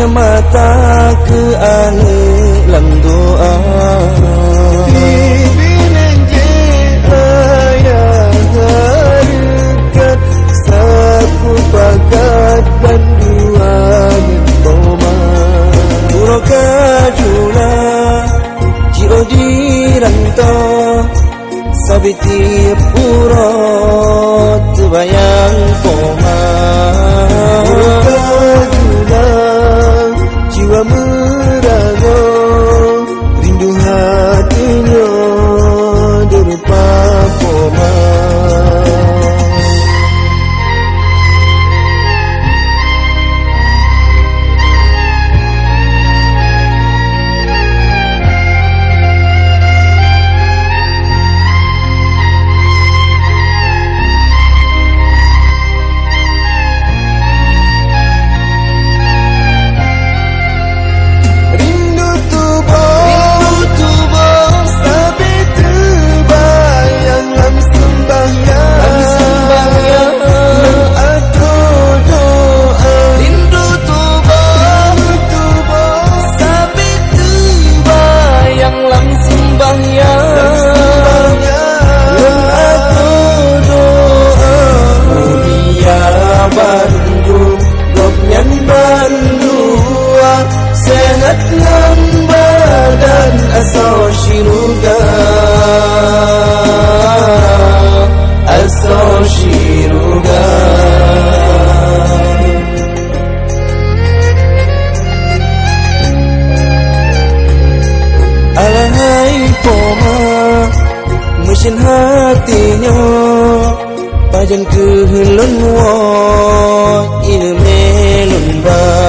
mata ke ane lam doa Pimpinan je ayah dekat saku pakat dan dua koma Puro kajula Jiro diranto Sabiti puro Tebayang koma Kajula jiwa merago rindu hatinya derupa koma Sehat ngam badan asal syiruga Asal syiruga Alahai koma mesin hatinya Pajan kehulun wa ilmelun ba